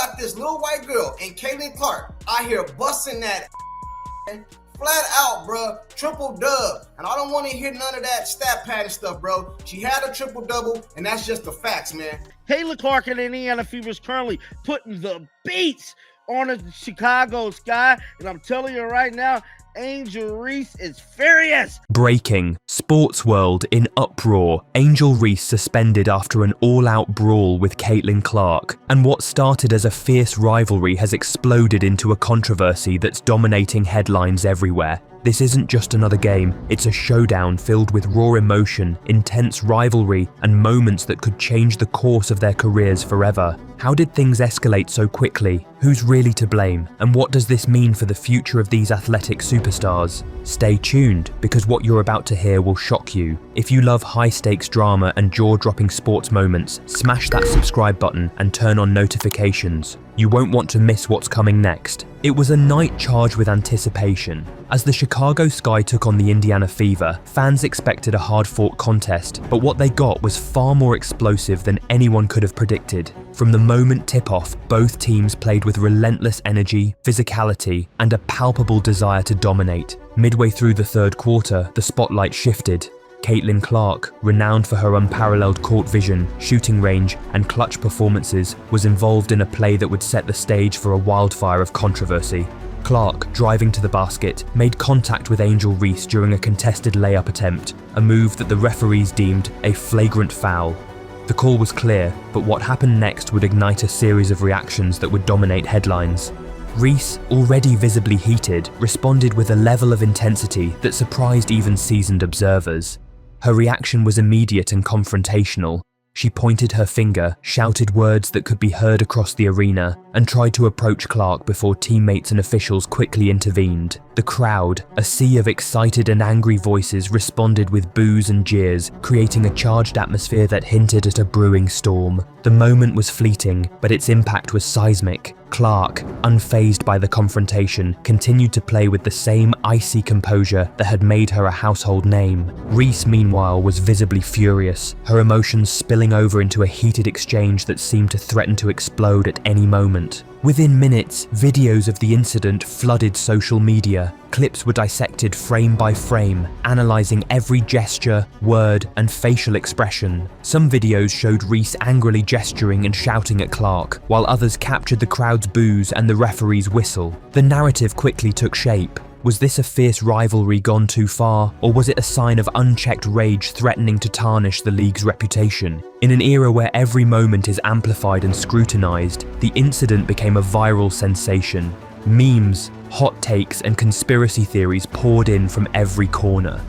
got this little white girl and Caitlin Clark out here busting that flat out, bro. Triple dub. And I don't want to hear none of that stat padding stuff, bro. She had a triple double, and that's just the facts, man. Caitlin Clark and Indiana Fever is currently putting the beats on the Chicago sky. And I'm telling you right now, Angel Reese is furious. Breaking. Sports world in uproar. Angel Reese suspended after an all-out brawl with Caitlin Clark. And what started as a fierce rivalry has exploded into a controversy that's dominating headlines everywhere. This isn't just another game, it's a showdown filled with raw emotion, intense rivalry, and moments that could change the course of their careers forever. How did things escalate so quickly? Who's really to blame? And what does this mean for the future of these athletic superstars? Stay tuned, because what you're about to hear will shock you. If you love high-stakes drama and jaw-dropping sports moments, smash that subscribe button and turn on notifications. You won't want to miss what's coming next. It was a night charged with anticipation. As the Chicago Sky took on the Indiana Fever, fans expected a hard-fought contest, but what they got was far more explosive than anyone could have predicted. From the moment tip-off, both teams played with relentless energy, physicality, and a palpable desire to dominate. Midway through the third quarter, the spotlight shifted. Caitlin Clark, renowned for her unparalleled court vision, shooting range, and clutch performances, was involved in a play that would set the stage for a wildfire of controversy. Clark, driving to the basket, made contact with Angel Reese during a contested layup attempt, a move that the referees deemed a flagrant foul. The call was clear, but what happened next would ignite a series of reactions that would dominate headlines. Reese, already visibly heated, responded with a level of intensity that surprised even seasoned observers. Her reaction was immediate and confrontational. She pointed her finger, shouted words that could be heard across the arena, and tried to approach Clark before teammates and officials quickly intervened. The crowd, a sea of excited and angry voices, responded with boos and jeers, creating a charged atmosphere that hinted at a brewing storm. The moment was fleeting, but its impact was seismic. Clark, unfazed by the confrontation, continued to play with the same icy composure that had made her a household name. Reese, meanwhile, was visibly furious, her emotions spilling over into a heated exchange that seemed to threaten to explode at any moment. Within minutes, videos of the incident flooded social media. Clips were dissected frame by frame, analysing every gesture, word, and facial expression. Some videos showed Reese angrily gesturing and shouting at Clark, while others captured the crowd's boos and the referee's whistle. The narrative quickly took shape. Was this a fierce rivalry gone too far, or was it a sign of unchecked rage threatening to tarnish the league's reputation? In an era where every moment is amplified and scrutinized, the incident became a viral sensation. Memes, hot takes, and conspiracy theories poured in from every corner.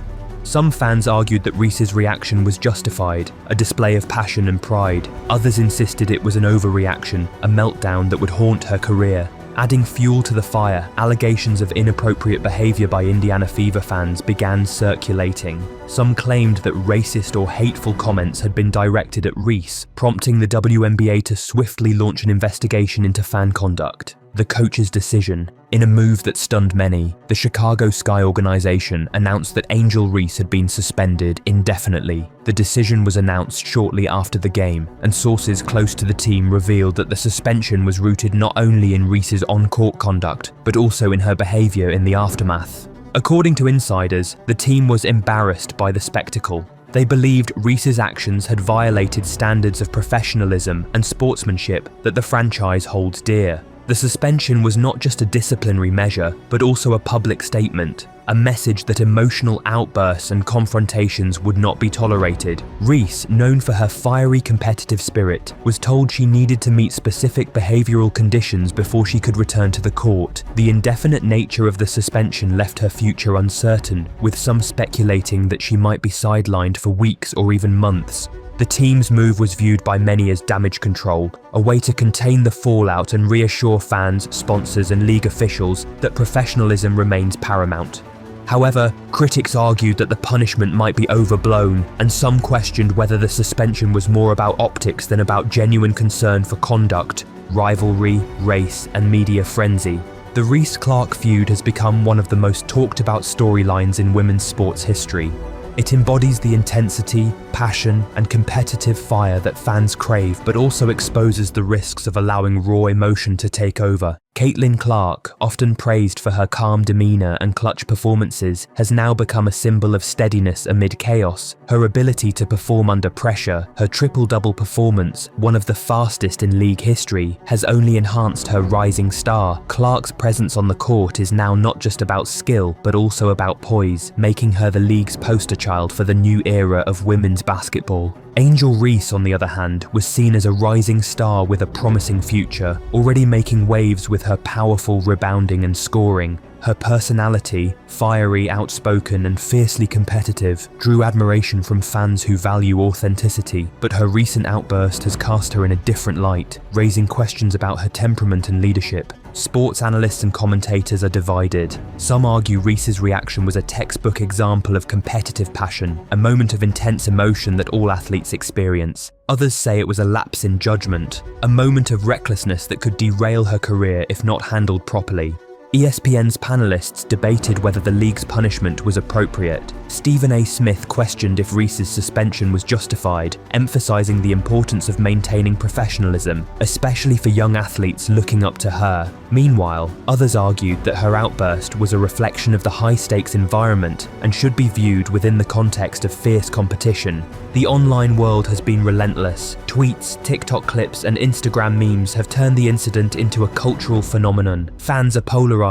Some fans argued that Reese's reaction was justified, a display of passion and pride. Others insisted it was an overreaction, a meltdown that would haunt her career. Adding fuel to the fire, allegations of inappropriate behavior by Indiana Fever fans began circulating. Some claimed that racist or hateful comments had been directed at Reese, prompting the WNBA to swiftly launch an investigation into fan conduct. The coach's decision. In a move that stunned many, the Chicago Sky organization announced that Angel Reese had been suspended indefinitely. The decision was announced shortly after the game, and sources close to the team revealed that the suspension was rooted not only in Reese's on-court conduct, but also in her behavior in the aftermath. According to insiders, the team was embarrassed by the spectacle. They believed Reese's actions had violated standards of professionalism and sportsmanship that the franchise holds dear. The suspension was not just a disciplinary measure, but also a public statement, a message that emotional outbursts and confrontations would not be tolerated. Reese, known for her fiery competitive spirit, was told she needed to meet specific behavioral conditions before she could return to the court. The indefinite nature of the suspension left her future uncertain, with some speculating that she might be sidelined for weeks or even months. The team's move was viewed by many as damage control, a way to contain the fallout and reassure fans, sponsors, and league officials that professionalism remains paramount. However, critics argued that the punishment might be overblown, and some questioned whether the suspension was more about optics than about genuine concern for conduct, rivalry, race, and media frenzy. The Reese-Clark feud has become one of the most talked about storylines in women's sports history. It embodies the intensity, passion, and competitive fire that fans crave, but also exposes the risks of allowing raw emotion to take over. Caitlin Clark, often praised for her calm demeanour and clutch performances, has now become a symbol of steadiness amid chaos. Her ability to perform under pressure, her triple-double performance, one of the fastest in league history, has only enhanced her rising star. Clark's presence on the court is now not just about skill, but also about poise, making her the league's poster child for the new era of women's basketball. Angel Reese, on the other hand, was seen as a rising star with a promising future, already making waves with her powerful rebounding and scoring. Her personality, fiery, outspoken, and fiercely competitive, drew admiration from fans who value authenticity, but her recent outburst has cast her in a different light, raising questions about her temperament and leadership. Sports analysts and commentators are divided. Some argue Reese's reaction was a textbook example of competitive passion, a moment of intense emotion that all athletes experience. Others say it was a lapse in judgment, a moment of recklessness that could derail her career if not handled properly. ESPN's panelists debated whether the league's punishment was appropriate. Stephen A. Smith questioned if Reese's suspension was justified, emphasizing the importance of maintaining professionalism, especially for young athletes looking up to her. Meanwhile, others argued that her outburst was a reflection of the high-stakes environment and should be viewed within the context of fierce competition. The online world has been relentless. Tweets, TikTok clips, and Instagram memes have turned the incident into a cultural phenomenon. Fans are polarized.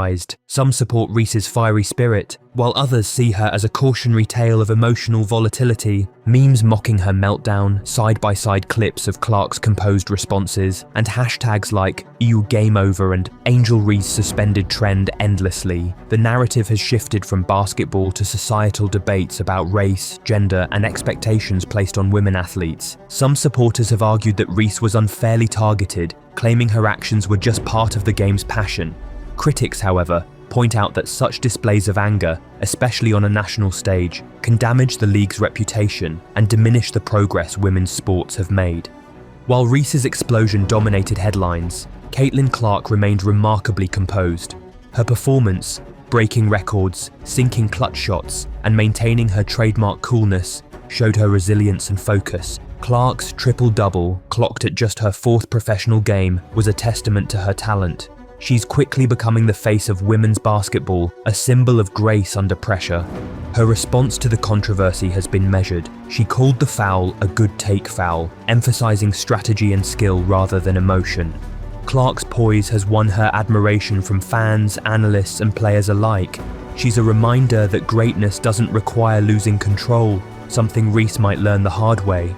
Some support Reese's fiery spirit, while others see her as a cautionary tale of emotional volatility. Memes mocking her meltdown, side-by-side clips of Clark's composed responses, and hashtags like "EU Game Over" and "Angel Reese Suspended" trend endlessly. The narrative has shifted from basketball to societal debates about race, gender, and expectations placed on women athletes. Some supporters have argued that Reese was unfairly targeted, claiming her actions were just part of the game's passion. Critics, however, point out that such displays of anger, especially on a national stage, can damage the league's reputation and diminish the progress women's sports have made. While Reese's explosion dominated headlines, Caitlin Clark remained remarkably composed. Her performance, breaking records, sinking clutch shots, and maintaining her trademark coolness showed her resilience and focus. Clark's triple-double, clocked at just her fourth professional game, was a testament to her talent. She's quickly becoming the face of women's basketball, a symbol of grace under pressure. Her response to the controversy has been measured. She called the foul a good take foul, emphasizing strategy and skill rather than emotion. Clark's poise has won her admiration from fans, analysts, and players alike. She's a reminder that greatness doesn't require losing control, something Reese might learn the hard way.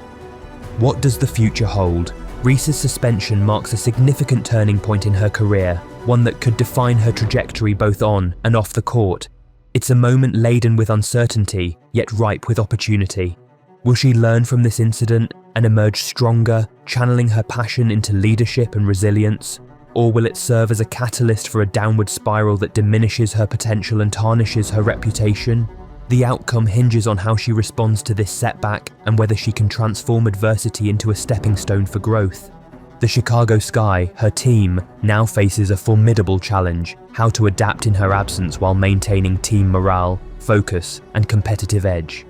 What does the future hold? Reese's suspension marks a significant turning point in her career, one that could define her trajectory both on and off the court. It's a moment laden with uncertainty, yet ripe with opportunity. Will she learn from this incident and emerge stronger, channeling her passion into leadership and resilience? Or will it serve as a catalyst for a downward spiral that diminishes her potential and tarnishes her reputation? The outcome hinges on how she responds to this setback and whether she can transform adversity into a stepping stone for growth. The Chicago Sky, her team, now faces a formidable challenge: how to adapt in her absence while maintaining team morale, focus, and competitive edge.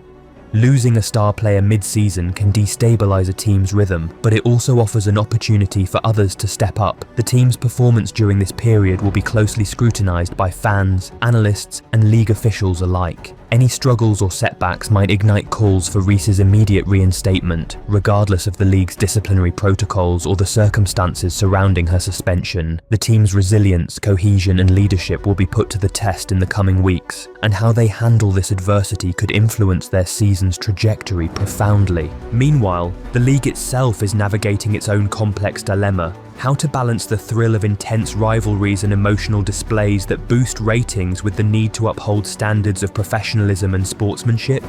Losing a star player mid-season can destabilize a team's rhythm, but it also offers an opportunity for others to step up. The team's performance during this period will be closely scrutinized by fans, analysts, and league officials alike. Any struggles or setbacks might ignite calls for Reese's immediate reinstatement, regardless of the league's disciplinary protocols or the circumstances surrounding her suspension. The team's resilience, cohesion, and leadership will be put to the test in the coming weeks, and how they handle this adversity could influence their season's trajectory profoundly. Meanwhile, the league itself is navigating its own complex dilemma: how to balance the thrill of intense rivalries and emotional displays that boost ratings with the need to uphold standards of professionalism and sportsmanship.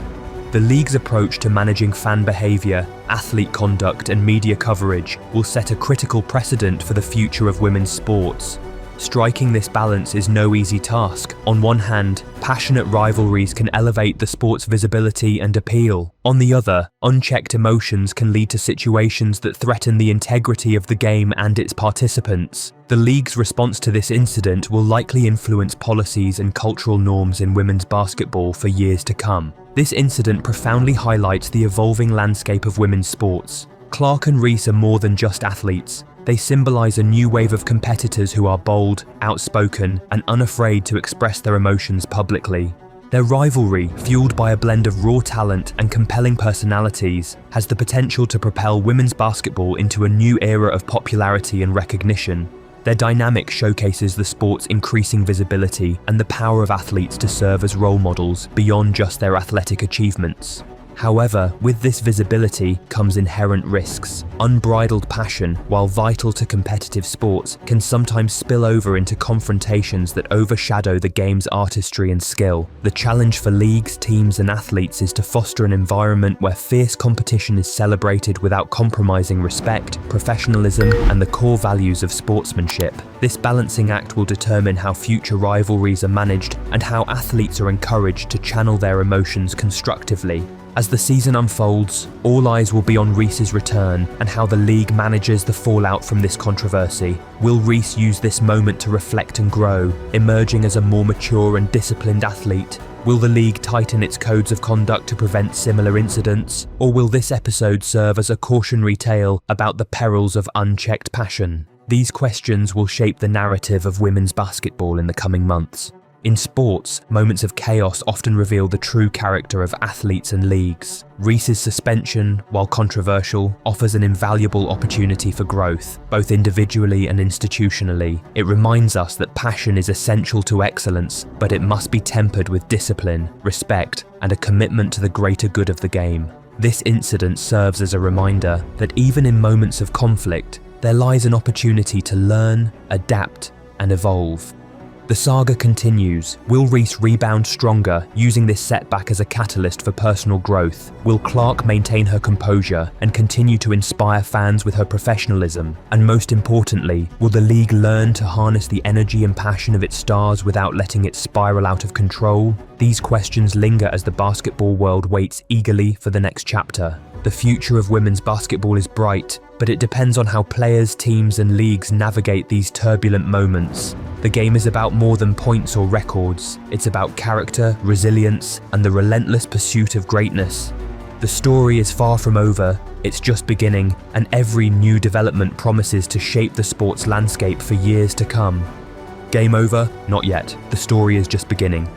The league's approach to managing fan behavior, athlete conduct, and media coverage will set a critical precedent for the future of women's sports. Striking this balance is no easy task. On one hand, passionate rivalries can elevate the sport's visibility and appeal. On the other, unchecked emotions can lead to situations that threaten the integrity of the game and its participants. The league's response to this incident will likely influence policies and cultural norms in women's basketball for years to come. This incident profoundly highlights the evolving landscape of women's sports. Clark and Reese are more than just athletes. They symbolize a new wave of competitors who are bold, outspoken, and unafraid to express their emotions publicly. Their rivalry, fueled by a blend of raw talent and compelling personalities, has the potential to propel women's basketball into a new era of popularity and recognition. Their dynamic showcases the sport's increasing visibility and the power of athletes to serve as role models beyond just their athletic achievements. However, with this visibility comes inherent risks. Unbridled passion, while vital to competitive sports, can sometimes spill over into confrontations that overshadow the game's artistry and skill. The challenge for leagues, teams, and athletes is to foster an environment where fierce competition is celebrated without compromising respect, professionalism, and the core values of sportsmanship. This balancing act will determine how future rivalries are managed and how athletes are encouraged to channel their emotions constructively. As the season unfolds, all eyes will be on Reese's return and how the league manages the fallout from this controversy. Will Reese use this moment to reflect and grow, emerging as a more mature and disciplined athlete? Will the league tighten its codes of conduct to prevent similar incidents? Or will this episode serve as a cautionary tale about the perils of unchecked passion? These questions will shape the narrative of women's basketball in the coming months. In sports, moments of chaos often reveal the true character of athletes and leagues. Reese's suspension, while controversial, offers an invaluable opportunity for growth, both individually and institutionally. It reminds us that passion is essential to excellence, but it must be tempered with discipline, respect, and a commitment to the greater good of the game. This incident serves as a reminder that even in moments of conflict, there lies an opportunity to learn, adapt, and evolve. The saga continues. Will Reese rebound stronger, using this setback as a catalyst for personal growth? Will Clark maintain her composure and continue to inspire fans with her professionalism? And most importantly, will the league learn to harness the energy and passion of its stars without letting it spiral out of control? These questions linger as the basketball world waits eagerly for the next chapter. The future of women's basketball is bright, but it depends on how players, teams, and leagues navigate these turbulent moments. The game is about more than points or records. It's about character, resilience, and the relentless pursuit of greatness. The story is far from over, it's just beginning, and every new development promises to shape the sport's landscape for years to come. Game over? Not yet. The story is just beginning.